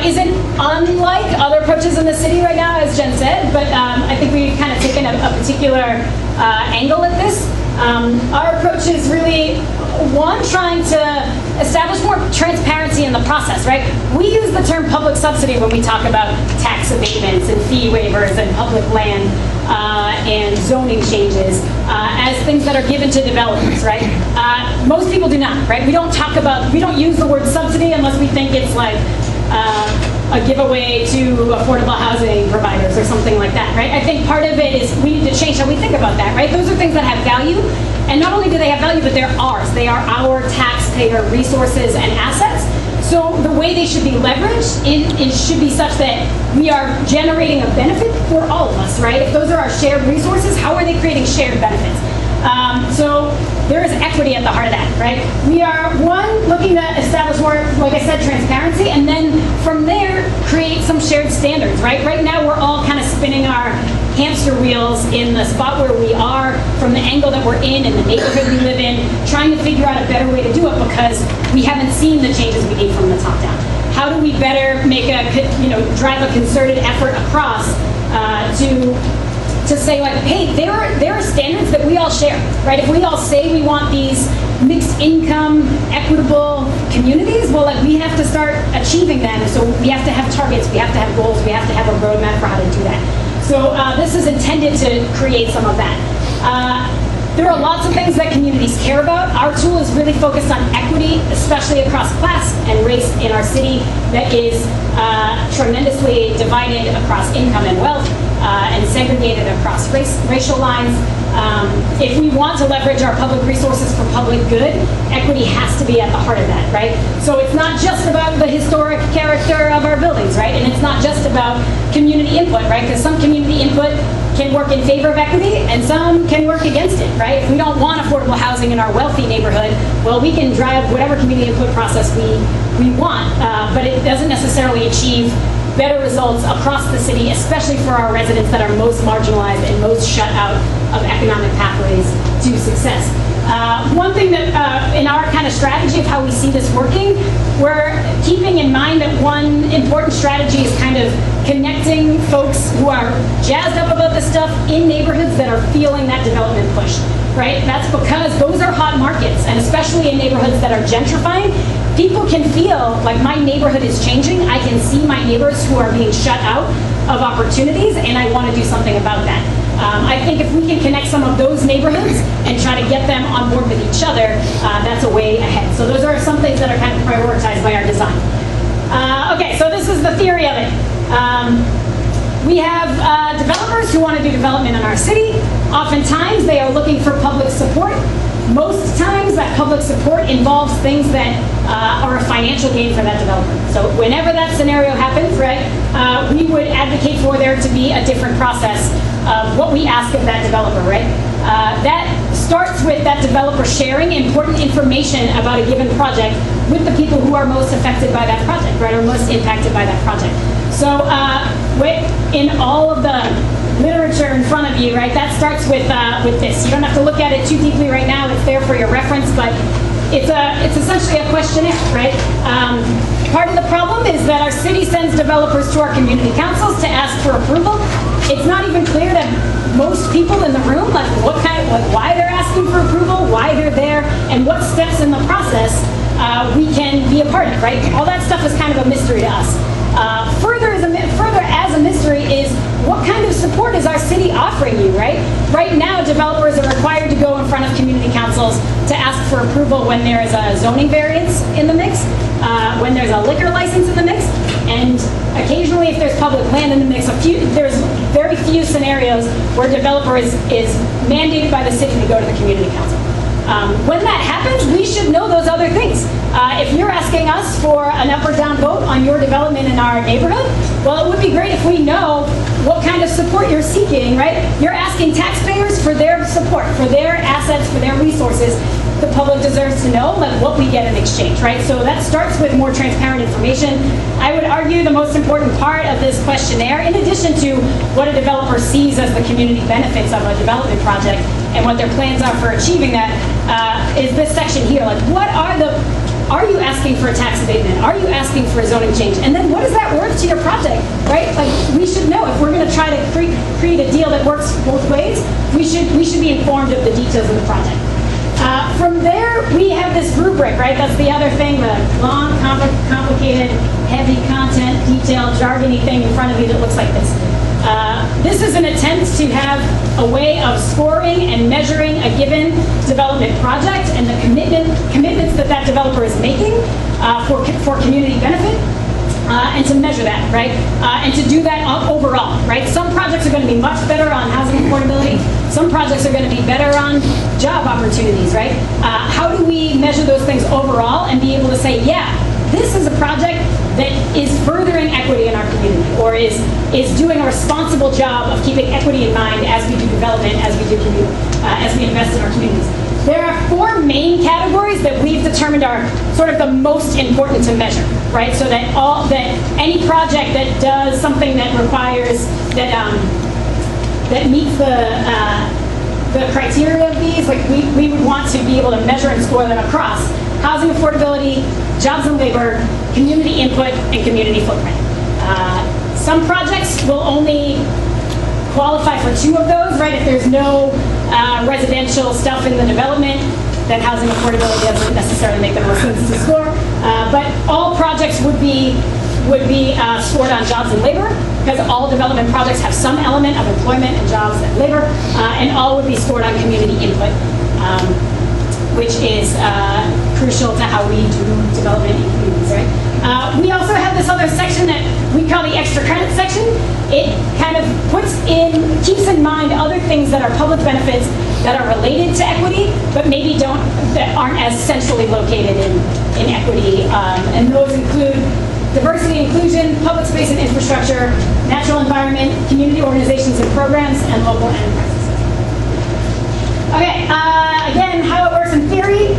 isn't unlike other approaches in the city right now, as Jen said, but I think we've kind of taken a particular angle at this. Our approach is really, one, trying to establish more transparency in the process, right? We use the term public subsidy when we talk about tax abatements and fee waivers and public land and zoning changes as things that are given to developers, right? Most people do not, right? We don't use the word subsidy unless we think it's like a giveaway to affordable housing providers or something like that, right? I think part of it is we need to change how we think about that, right? Those are things that have value, and not only do they have value, but they're ours. They are our taxpayer resources and assets. So the way they should be leveraged, it should be such that we are generating a benefit for all of us, right? If those are our shared resources, how are they creating shared benefits? So there is equity at the heart of that, right? We are, one, looking to establish more, like I said, transparency, and then from there, create some shared standards, right? Right now, we're all kind of spinning our hamster wheels in the spot where we are, from the angle that we're in and the neighborhood we live in, trying to figure out a better way to do it because we haven't seen the changes we need from the top down. How do we better make drive a concerted effort across to say, like, hey, there are standards that we all share, right? If we all say we want these mixed income, equitable communities, well, like, we have to start achieving them. So we have to have targets, we have to have goals, we have to have a roadmap for how to do that. So this is intended to create some of that. There are lots of things that communities care about. Our tool is really focused on equity, especially across class and race in our city that is tremendously divided across income and wealth and segregated across racial lines. If we want to leverage our public resources for public good, equity has to be at the heart of that, right? So it's not just about the historic character of our buildings, right? And it's not just about community input, right? Because some community input can work in favor of equity and some can work against it, right? If we don't want affordable housing in our wealthy neighborhood, well, we can drive whatever community input process we want, but it doesn't necessarily achieve better results across the city, especially for our residents that are most marginalized and most shut out of economic pathways to success. One thing that in our kind of strategy of how we see this working, we're keeping in mind that one important strategy is kind of connecting folks who are jazzed up about this stuff in neighborhoods that are feeling that development push, right? That's because those are hot markets, and especially in neighborhoods that are gentrifying, people can feel like my neighborhood is changing. I can see my neighbors who are being shut out of opportunities, and I want to do something about that. I think if we can connect some of those neighborhoods and try to get them on board with each other, that's a way ahead. So those are some things that are kind of prioritized by our design. Okay, so this is the theory of it. We have developers who want to do development in our city. Oftentimes, they are looking for public support. Most times, that public support involves things that are a financial gain for that developer. So whenever that scenario happens, right, we would advocate for there to be a different process of what we ask of that developer, right? That starts with that developer sharing important information about a given project with the people who are most affected by that project, right, or most impacted by that project. So in all of the literature in front of you, right, that starts with this. You don't have to look at it too deeply right now. It's there for your reference, but it's essentially a questionnaire, right? Part of the problem is that our city sends developers to our community councils to ask for approval. It's not even clear that most people in the room, like why they're asking for approval, why they're there, and what steps in the process we can be a part of, right? All that stuff is kind of a mystery to us. Further as a mystery is what kind of support is our city offering you, right? Right now, developers are required to go in front of community councils to ask for approval when there is a zoning variance in the mix, when there's a liquor license in the mix, and occasionally if there's public land in the mix, there's very few scenarios where a developer is mandated by the city to go to the community council. When that happens, we should know those other things. If you're asking us for an up or down vote on your development in our neighborhood, well, it would be great if we know what kind of support you're seeking, right? You're asking taxpayers for their support, for their assets, for their resources. The public deserves to know what we get in exchange, right? So that starts with more transparent information. I would argue the most important part of this questionnaire, in addition to what a developer sees as the community benefits of a development project and what their plans are for achieving that, is this section here. Like, what are Are you asking for a tax abatement? Are you asking for a zoning change? And then what is that worth to your project, right? Like, we should know if we're going to try to create a deal that works both ways, we should be informed of the details of the project. From there, we have this rubric, right? That's the other thing, the long, complicated, heavy content, detailed, jargony thing in front of you that looks like this. This is an attempt to have a way of scoring and measuring a given development project and the commitments that that developer is making for community benefit. And to measure that, right? And to do that overall, right? Some projects are going to be much better on housing affordability. Some projects are going to be better on job opportunities, right? How do we measure those things overall and be able to say, yeah, this is a project that is furthering equity in our community, or is doing a responsible job of keeping equity in mind as we do development, as we invest in our communities. There are 4 main categories that we've determined are sort of the most important to measure, right? So that any project that does something that requires that meets the criteria of these, like we would want to be able to measure and score them across housing affordability, jobs and labor, community input, and community footprint. Some projects will only qualify for 2 of those, right? If there's no residential stuff in the development, then housing affordability doesn't necessarily make the most sense to score. But all projects would be scored on jobs and labor, because all development projects have some element of employment and jobs and labor, and all would be scored on community input, which is crucial to how we do development in communities, right? We also have this other section that we call the extra credit section. It kind of keeps in mind other things that are public benefits that are related to equity, but maybe that aren't as centrally located in equity. And those include diversity, inclusion, public space and infrastructure, natural environment, community organizations and programs, and local enterprises. Okay, again, how it works in theory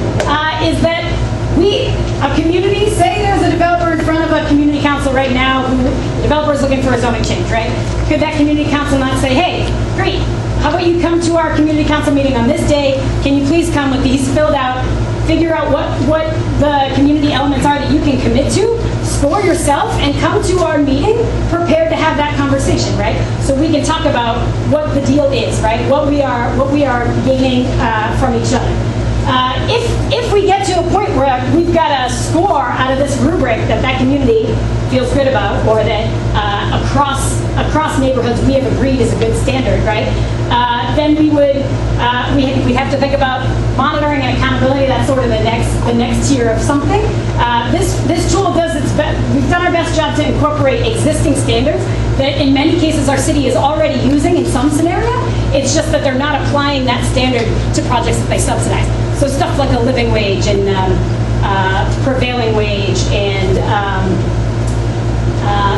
is that a community, say there's a developer in front of a community council right now who the developer is looking for a zoning change, right? Could that community council not say, hey, great, how about you come to our community council meeting on this day? Can you please come with these filled out, figure out what the community elements are that you can commit to, score yourself, and come to our meeting prepared to have that conversation, right? So we can talk about what the deal is, right? What we are gaining from each other. If we get to a point where we've got a score out of this rubric that community feels good about, or that across neighborhoods we have agreed is a good standard, right? Then we have to think about monitoring and accountability. That's sort of the next tier of something. This tool does its best. We've done our best job to incorporate existing standards that in many cases our city is already using in some scenario. It's just that they're not applying that standard to projects that they subsidize. So stuff like a living wage and prevailing wage and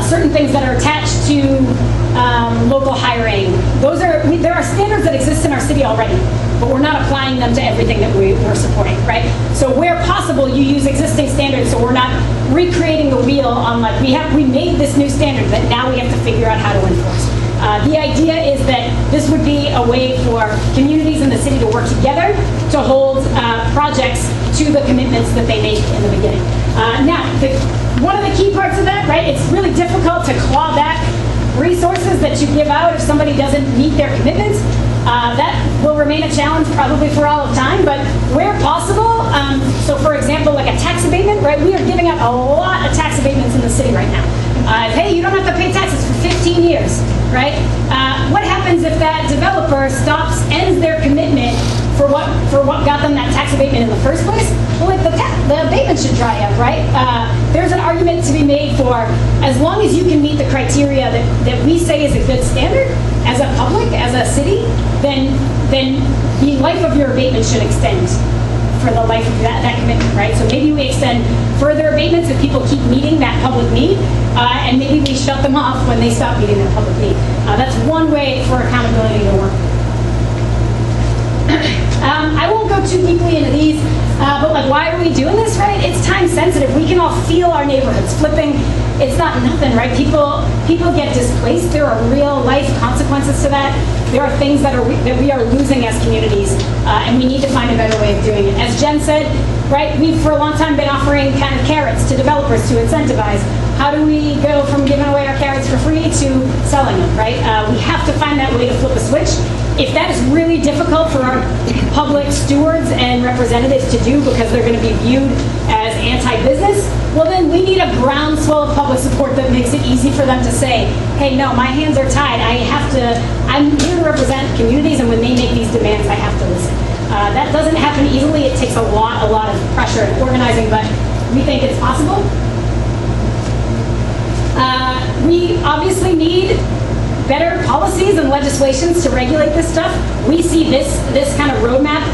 certain things that are attached to local hiring. There are standards that exist in our city already, but we're not applying them to everything that we're supporting, right? So where possible, you use existing standards, so we're not recreating the wheel on like, we made this new standard that now we have to figure out how to enforce. The idea is that this would be a way for communities in the city to work together to hold projects to the commitments that they make in the beginning. Now, one of the key parts of that, right, it's really difficult to claw back resources that you give out if somebody doesn't meet their commitments. That will remain a challenge probably for all of time, but where possible, so for example, like a tax abatement, right, we are giving out a lot of tax abatements in the city right now. Hey, you don't have to pay taxes for 15 years, right? What happens if that developer ends their commitment for what got them that tax abatement in the first place? Well, like the abatement should dry up, right? There's an argument to be made for, as long as you can meet the criteria that we say is a good standard as a public, as a city, then the life of your abatement should extend for the life of that commitment, right? So maybe we extend further abatements if people keep meeting that public need, and maybe we shut them off when they stop meeting that public need. That's one way for accountability to work. I won't go too deeply into these, but like, why are we doing this, right? It's time sensitive. We can all feel our neighborhoods flipping. It's not nothing, right? People get displaced. There are real life consequences to that. There are things that we are losing as communities and we need to find a better way of doing it. As Jen said, right, we've for a long time been offering kind of carrots to developers to incentivize. How do we go from giving away our carrots for free to selling them, right? We have to find that way to flip a switch. If that is really difficult for our public stewards and representatives to do because they're going to be viewed as anti-business, well then we need a groundswell of public support that makes it easy for them to say, hey, no, my hands are tied. I'm here to represent communities, and when they make these demands, I have to listen. That doesn't happen easily. It takes a lot of pressure and organizing, but we think it's possible. We obviously need better policies and legislations to regulate this stuff. We see this kind of roadmap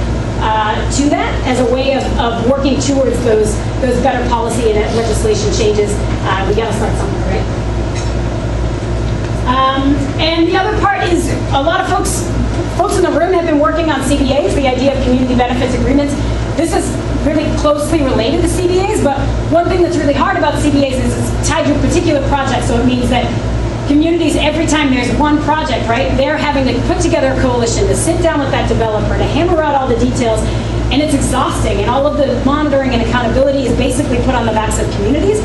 to that as a way of working towards those better policy and legislation changes. We got to start somewhere, right? And the other part is a lot of folks in the room have been working on CBAs, the idea of community benefits agreements. This is really closely related to CBAs, but one thing that's really hard about CBAs is it's tied to a particular project, so it means that communities, every time there's one project, right, they're having to put together a coalition to sit down with that developer, to hammer out all the details, and it's exhausting, and all of the monitoring and accountability is basically put on the backs of communities.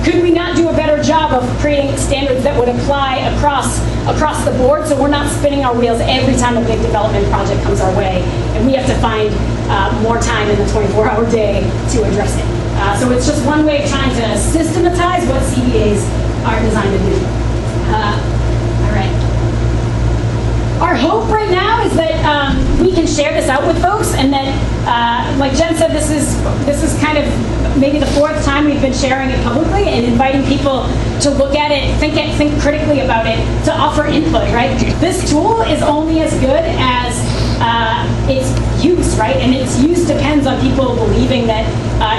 Could we not do a better job of creating standards that would apply across the board, so we're not spinning our wheels every time a big development project comes our way, and we have to find more time in the 24-hour day to address it. So it's just one way of trying to systematize what CBAs are designed to do. All right. Our hope right now is that we can share this out with folks, and that, like Jen said, this is kind of maybe the fourth time we've been sharing it publicly and inviting people to look at it, think critically about it, to offer input, right? This tool is only as good as its use, right? And its use depends on people believing that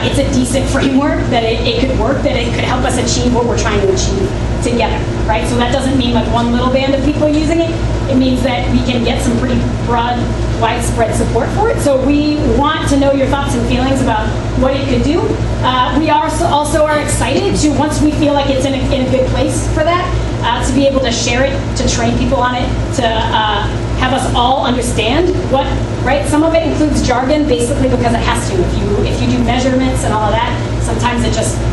it's a decent framework, that it could work, that it could help us achieve what we're trying to achieve together, right? So that doesn't mean like one little band of people using it. It means that we can get some pretty broad, widespread support for it. So we want to know your thoughts and feelings about what it could do. We also are excited to, once we feel like it's in a good place for that, to be able to share it, to train people on it, to have us all understand what, right? Some of it includes jargon, basically because it has to. If you do measurements and all of that, sometimes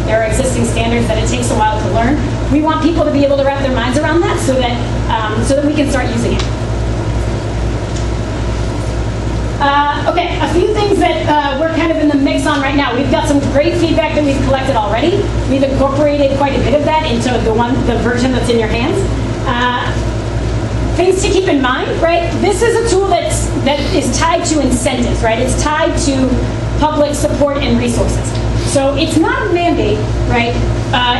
there are existing standards that it takes a while to learn. We want people to be able to wrap their minds around that so that we can start using it. Okay, a few things that we're kind of in the mix on right now. We've got some great feedback that we've collected already. We've incorporated quite a bit of that into the version that's in your hands. Things to keep in mind, right? This is a tool that is tied to incentives, right? It's tied to public support and resources. So it's not a mandate, right?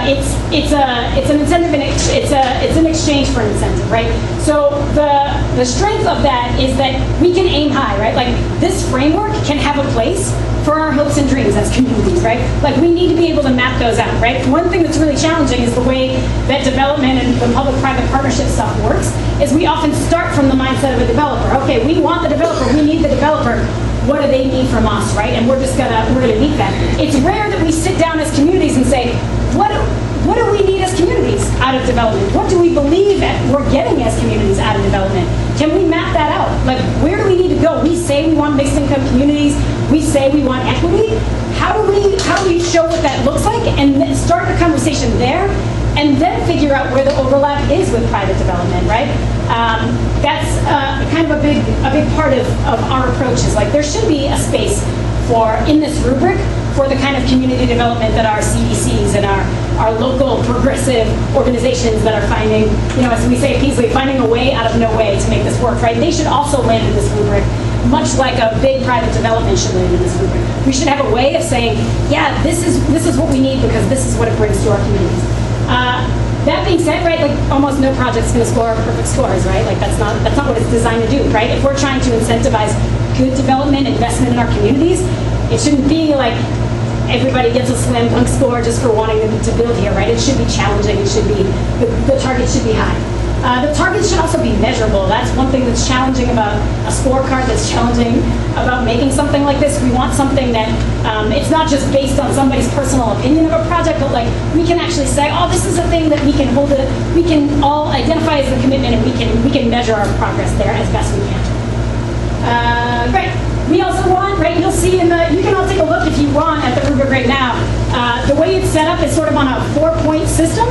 It's an incentive, and it's an exchange for an incentive, right? So the strength of that is that we can aim high, right? Like this framework can have a place for our hopes and dreams as communities, right? Like we need to be able to map those out, right? One thing that's really challenging is the way that development and the public-private partnership stuff works is we often start from the mindset of a developer. Okay, we want the developer, we need the developer. What do they need from us, right? And we're gonna meet that. It's rare that we sit down as communities and say, what do we need as communities out of development? What do we believe that we're getting as communities out of development? Can we map that out? Like, where do we need to go? We say we want mixed income communities. We say we want equity. How do we show what that looks like and then start the conversation there, and then figure out where the overlap is with private development, right? That's kind of a big part of our approach is like there should be a space in this rubric for the kind of community development that our CDCs and our local progressive organizations that are finding, as we say at Peaslee, finding a way out of no way to make this work, right? They should also land in this rubric, much like a big private development should land in this rubric. We should have a way of saying, yeah, this is what we need because this is what it brings to our communities. That being said, right, like almost no project's going to score perfect scores, right? Like that's not what it's designed to do, right? If we're trying to incentivize good development, investment in our communities, it shouldn't be like everybody gets a slam dunk score just for wanting to build here, right? It should be challenging. It should be the target should be high. The targets should also be measurable. That's one thing that's challenging about a scorecard, that's challenging about making something like this. We want something that it's not just based on somebody's personal opinion of a project, but like we can actually say, oh, this is a thing that we can we can all identify as a commitment, and we can measure our progress there as best we can. We also want, right, you'll see in the, you can all take a look if you want at the rubric right now. The way it's set up is sort of on a 4-point system.